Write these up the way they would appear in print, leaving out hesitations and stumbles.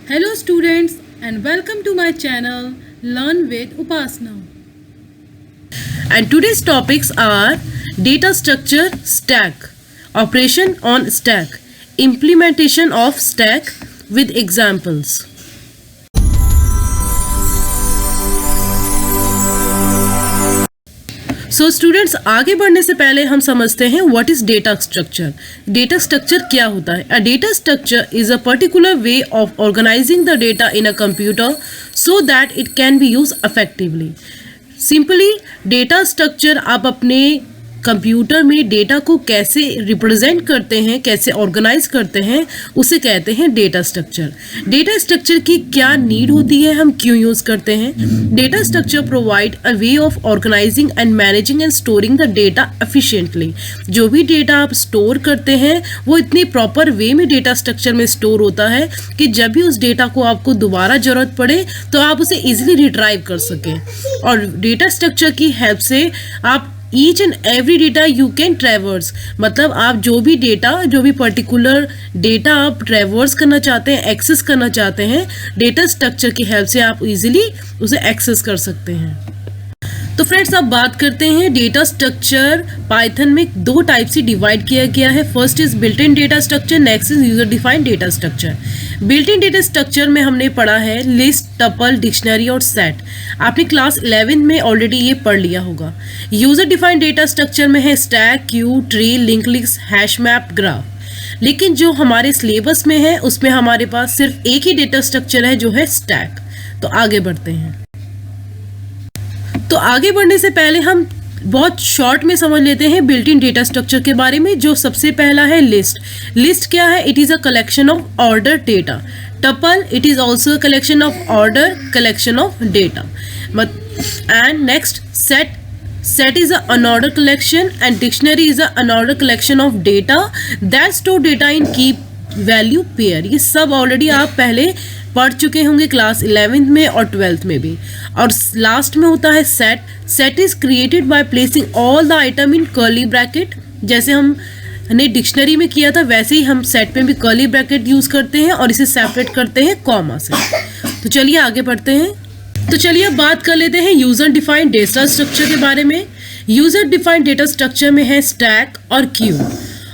Hello students and welcome to my channel Learn with Upasna. And today's topics are data structure stack, operation on stack, implementation of stack with examples. So students आगे बढ़ने से पहले हम समझते हैं what is data structure. Data structure क्या होता है? A data structure is a particular way of organizing the data in a computer so that it can be use effectively. Simply data structure आप अपने कंप्यूटर में data को कैसे represent करते हैं, कैसे ऑर्गेनाइज करते हैं, उसे कहते हैं डेटा स्ट्रक्चर. डेटा स्ट्रक्चर की क्या नीड होती है, हम क्यों यूज़ करते हैं? Data structure provide a way of organizing and managing and storing the data efficiently. जो भी डेटा आप स्टोर करते हैं वो इतनी प्रॉपर वे में डेटा स्ट्रक्चर में स्टोर होता है कि जब भी उस डेटा को आपको दोबारा ज़रूरत पड़े तो आप उसे ईजिली रिट्राइव कर सकें. और डेटा स्ट्रक्चर की हेल्प से आप each and every data you can ट्रेवर्स, मतलब आप जो भी पर्टिकुलर डेटा आप ट्रेवर्स करना चाहते हैं, एक्सेस करना चाहते हैं, डेटा स्ट्रक्चर की हेल्प से आप इजीली उसे एक्सेस कर सकते हैं. तो फ्रेंड्स अब बात करते हैं डेटा स्ट्रक्चर. पाइथन में दो टाइप से डिवाइड किया गया है. First is built in data structure, next is user defined data structure. Built in data structure में हमने पढ़ा है लिस्ट, टपल, डिक्शनरी और सेट. आपने क्लास 11 में ऑलरेडी ये पढ़ लिया होगा. यूजर डिफाइंड डेटा स्ट्रक्चर में है stack, Q, tree, link list, hash map, graph. लेकिन जो हमारे सिलेबस में है उसमें हमारे पास सिर्फ एक ही डेटा स्ट्रक्चर है जो है स्टैक. तो आगे बढ़ते हैं. तो आगे बढ़ने से पहले हम बहुत शॉर्ट में समझ लेते हैं बिल्ट इन डेटा स्ट्रक्चर के बारे में. जो सबसे पहला है लिस्ट. लिस्ट क्या है? It is a collection of order data. Tuple, it is also a collection of order collection of data. And next set. Set is an unordered collection and dictionary is an unordered collection of data that store data in key value pair. ये सब already आप पहले पढ़ चुके होंगे class 11th में और 12th में भी. और लास्ट में होता है set. Set is created by placing all the item in curly bracket. जैसे हमने डिक्शनरी में किया था वैसे ही हम सेट में भी कर्ली ब्रैकेट यूज करते हैं और इसे सेपरेट करते हैं कॉमा से. तो चलिए आगे बढ़ते हैं. तो चलिए अब बात कर लेते हैं यूजर डिफाइंड डेटा स्ट्रक्चर के बारे में. यूजर डिफाइंड डेटा स्ट्रक्चर में है स्टैक और क्यू.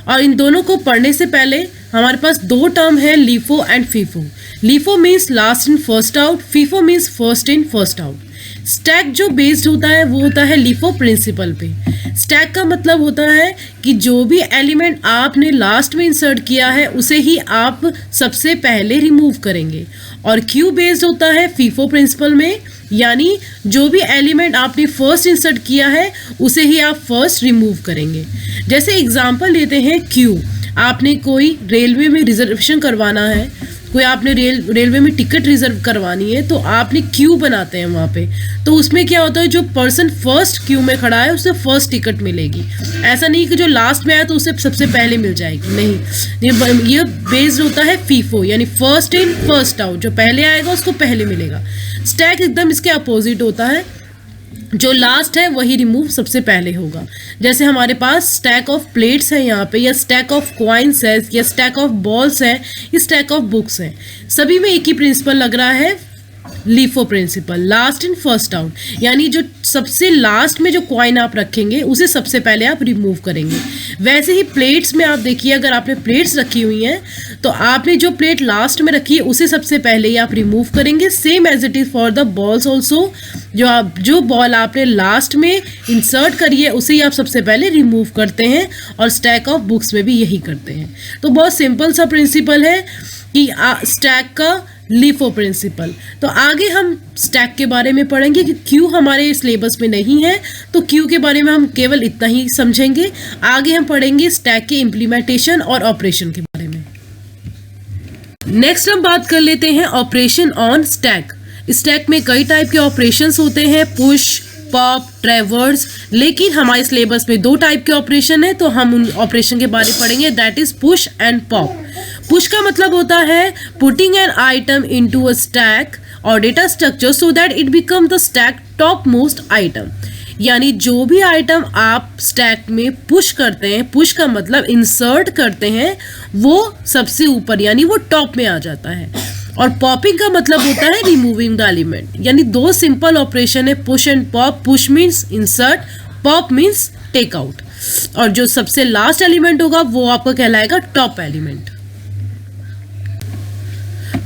और इन दोनों को पढ़ने से पहले हमारे पास दो टर्म है LIFO and FIFO. LIFO means last in first out, FIFO means first in first out. Stack जो बेस्ड होता है वो होता है लीफो प्रिंसिपल पे. स्टैक का मतलब होता है कि जो भी एलिमेंट आपने लास्ट में इंसर्ट किया है उसे ही आप सबसे पहले रिमूव करेंगे. और क्यू बेस्ड होता है फीफो प्रिंसिपल में, यानी जो भी एलिमेंट आपने फर्स्ट इंसर्ट किया है उसे ही आप फर्स्ट रिमूव करेंगे. जैसे एग्जांपल लेते हैं क्यू. आपने कोई रेलवे में रिजर्वेशन करवाना है, कोई आपने रेलवे में टिकट रिजर्व करवानी है तो आपने क्यू बनाते हैं वहाँ पे. तो उसमें क्या होता है, जो पर्सन फर्स्ट क्यू में खड़ा है उसे फर्स्ट टिकट मिलेगी. ऐसा नहीं कि जो लास्ट में आया तो उसे सबसे पहले मिल जाएगी, नहीं. ये बेस्ड होता है फीफो, यानी फर्स्ट इन फर्स्ट आउट. जो पहले आएगा उसको पहले मिलेगा. स्टैक एकदम इसके अपोजिट होता है. जो लास्ट है वही रिमूव सबसे पहले होगा. जैसे हमारे पास स्टैक ऑफ प्लेट्स है यहाँ पे, या स्टैक ऑफ कॉइन्स है, या स्टैक ऑफ बॉल्स है, या स्टैक ऑफ बुक्स है. सभी में एक ही प्रिंसिपल लग रहा है, LIFO principle, last in first out. यानी जो सबसे लास्ट में जो कॉइन आप रखेंगे उसे सबसे पहले आप रिमूव करेंगे. वैसे ही प्लेट्स में आप देखिए, अगर आपने प्लेट्स रखी हुई हैं तो आपने जो प्लेट लास्ट में रखी है उसे सबसे पहले ही आप रिमूव करेंगे. Same as it is for the balls also. जो बॉल आपने लास्ट में इंसर्ट करी है उसे ही आप सबसे पहले रिमूव करते हैं. और स्टैक ऑफ बुक्स में भी यही करते हैं. तो बहुत सिंपल सा प्रिंसिपल है कि स्टैक का लीफो प्रिंसिपल. तो आगे हम स्टैक के बारे में पढ़ेंगे कि क्यू हमारे सिलेबस में नहीं है तो क्यू के बारे में हम केवल इतना ही समझेंगे. आगे हम पढ़ेंगे स्टैक के इम्प्लीमेंटेशन और ऑपरेशन के बारे में. नेक्स्ट हम बात कर लेते हैं ऑपरेशन ऑन स्टैक. स्टैक में कई टाइप के ऑपरेशंस होते हैं, पुश, पॉप, ट्रैवर्स. लेकिन हमारे सिलेबस में दो टाइप के ऑपरेशन है तो हम उन ऑपरेशन के बारे में पढ़ेंगे, that is push and pop. Push का मतलब होता है putting an item into a stack और data structure so that it become the stack topmost item. यानी जो भी आइटम आप स्टैक में पुश करते हैं, पुश का मतलब इंसर्ट करते हैं, वो सबसे ऊपर यानी वो टॉप में आ जाता है. और पॉपिंग का मतलब होता है रिमूविंग द एलिमेंट। यानी दो सिंपल ऑपरेशन है, push and pop. Push means insert, pop means take out, और जो सबसे लास्ट एलिमेंट होगा वो आपका कहलाएगा टॉप एलिमेंट।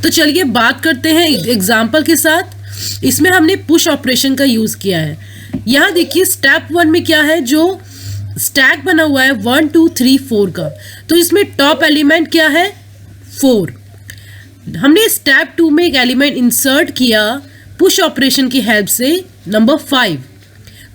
तो चलिए बात करते हैं एग्जाम्पल के साथ। इसमें हमने पुश ऑपरेशन का यूज किया है। यहां देखिए स्टेप 1 में क्या है, जो स्टैक बना हुआ है 1 2 3 4 का, तो इसमें टॉप एलिमेंट क्या है 4। हमने स्टेप 2 में एक एलिमेंट इंसर्ट किया पुश ऑपरेशन की हेल्प से, नंबर 5।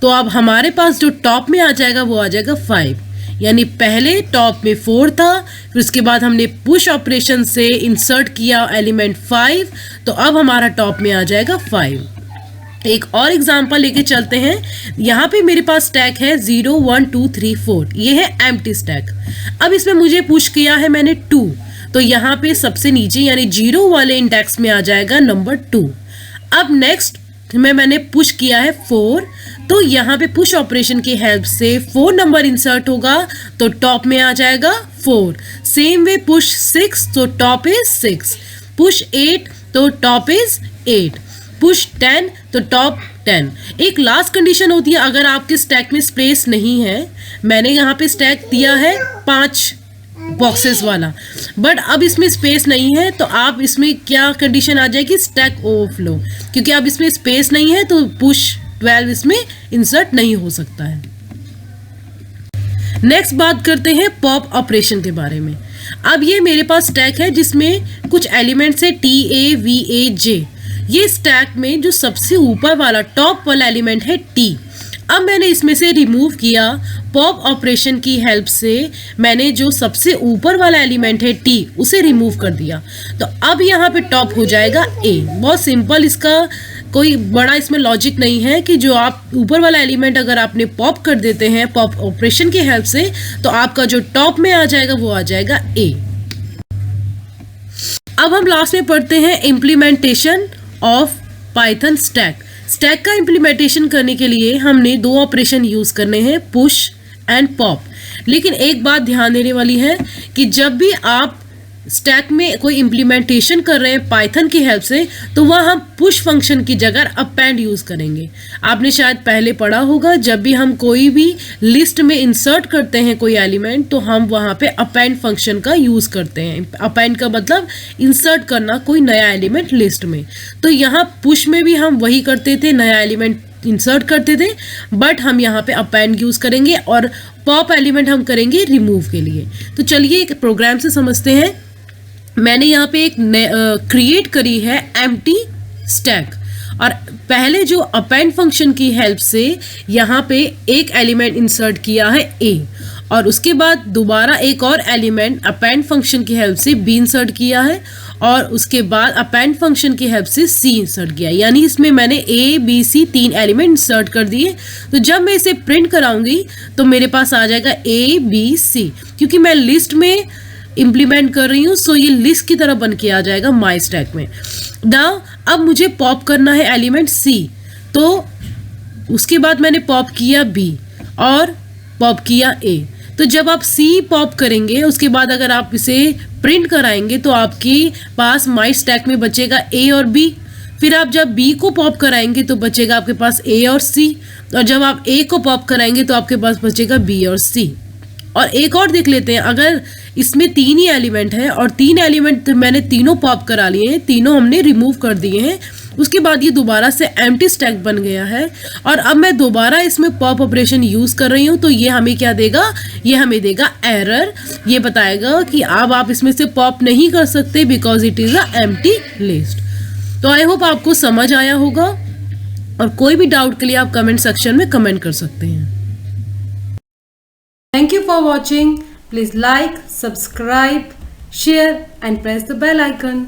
तो अब हमारे पास जो टॉप में आ जाएगा वो आ जाएगा 5। यानी पहले टॉप में 4 था, फिर उसके बाद हमने पुश ऑपरेशन से इंसर्ट किया एलिमेंट 5, तो अब हमारा टॉप में आ जाएगा 5। एक और एग्जांपल लेके चलते हैं। यहाँ पे मेरे पास स्टैक है 0 1 2 3 4, ये है एम्प्टी स्टैक। अब इसमें मुझे पुश किया है मैंने 2, तो यहाँ पे सबसे नीचे यानी 0 वाले इंडेक्स में आ जाएगा नंबर 2। अब नेक्स्ट में मैंने पुश किया है 4, तो यहाँ पे पुश ऑपरेशन की हेल्प से 4 नंबर इंसर्ट होगा, तो टॉप में आ जाएगा 4। सेम वे पुश 6, तो टॉप इज 6। पुश 8, तो टॉप इज 8। पुश 10, तो टॉप 10। एक लास्ट कंडीशन होती है, अगर आपके स्टैक में स्पेस नहीं है, मैंने यहाँ पे स्टैक दिया है 5 बॉक्सेस वाला, बट अब इसमें स्पेस नहीं है, तो आप इसमें क्या कंडीशन आ जाएगी, स्टैक ओवरफ्लो। क्योंकि अब इसमें स्पेस नहीं है तो पुश 12 इसमें इंसर्ट नहीं हो सकता है। नेक्स्ट बात करते हैं पॉप ऑपरेशन के बारे में। अब ये मेरे पास स्टैक है जिसमें कुछ एलिमेंट्स है TAVAJ। ये स्टैक में जो सबसे ऊपर वाला टॉप वाला एलिमेंट है T। अब मैंने इसमें से रिमूव किया पॉप ऑपरेशन की हेल्प से, मैंने जो सबसे ऊपर वाला एलिमेंट है T उसे रिमूव कर दिया, तो अब यहाँ पे टॉप हो जाएगा A। बहुत सिंपल, इसका कोई बड़ा इसमें लॉजिक नहीं है कि जो आप ऊपर वाला एलिमेंट अगर आपने पॉप कर देते हैं पॉप ऑपरेशन की हेल्प से, तो आपका जो टॉप में आ जाएगा वो आ जाएगा A। अब हम लास्ट में पढ़ते हैं implementation of Python stack. Stack का इम्प्लीमेंटेशन करने के लिए हमने 2 ऑपरेशन यूज करने हैं, पुश एंड पॉप। लेकिन एक बात ध्यान देने वाली है कि जब भी आप स्टैक में कोई इम्प्लीमेंटेशन कर रहे हैं पाइथन की हेल्प से, तो वह हम पुश फंक्शन की जगह अपेंड यूज करेंगे। आपने शायद पहले पढ़ा होगा, जब भी हम कोई भी लिस्ट में इंसर्ट करते हैं कोई एलिमेंट, तो हम वहाँ पे अपेंड फंक्शन का यूज करते हैं। अपेंड का मतलब इंसर्ट करना कोई नया एलिमेंट लिस्ट में। तो यहाँ पुश में भी हम वही करते थे, नया एलिमेंट इंसर्ट करते थे, बट हम यहाँ पे अपेंड यूज करेंगे, और पॉप एलिमेंट हम करेंगे रिमूव के लिए। तो चलिए एक प्रोग्राम से समझते हैं। मैंने यहाँ पे एक क्रिएट करी है एम्प्टी स्टैक, और पहले जो अपेंड फंक्शन की हेल्प से यहाँ पे एक एलिमेंट इंसर्ट किया है A, और उसके बाद दोबारा एक और एलिमेंट अपेंड फंक्शन की हेल्प से B इंसर्ट किया है, और उसके बाद अपेंड फंक्शन की हेल्प से C इंसर्ट किया। यानी इसमें मैंने A B C 3 element insert कर दिए। तो जब मैं इसे प्रिंट कराऊंगी तो मेरे पास आ जाएगा A B C। क्योंकि मैं लिस्ट में इम्प्लीमेंट कर रही हूँ, सो ये लिस्ट की तरह बन के आ जाएगा माई स्टैक में। नाउ अब मुझे पॉप करना है एलिमेंट C, तो उसके बाद मैंने पॉप किया B और पॉप किया A। तो जब आप C पॉप करेंगे, उसके बाद अगर आप इसे प्रिंट कराएंगे, तो आपके पास माई स्टैक में बचेगा A और B। फिर आप जब B को पॉप कराएंगे तो बचेगा आपके पास A और C, और जब आप A को पॉप कराएंगे तो आपके पास बचेगा B और C। और एक और देख लेते हैं, अगर इसमें 3 ही एलिमेंट है और 3 एलिमेंट मैंने तीनों पॉप करा लिए हैं, तीनों हमने रिमूव कर दिए हैं, उसके बाद ये दोबारा से एम्प्टी स्टैक बन गया है, और अब मैं दोबारा इसमें पॉप ऑपरेशन यूज कर रही हूँ, तो ये हमें क्या देगा, ये हमें देगा एरर। ये बताएगा कि अब आप इसमें से पॉप नहीं कर सकते because it is a empty list. तो आई होप आपको समझ आया होगा, और कोई भी डाउट के लिए आप कमेंट सेक्शन में कमेंट कर सकते हैं। Thank you for watching. Please like, subscribe, share and press the bell icon.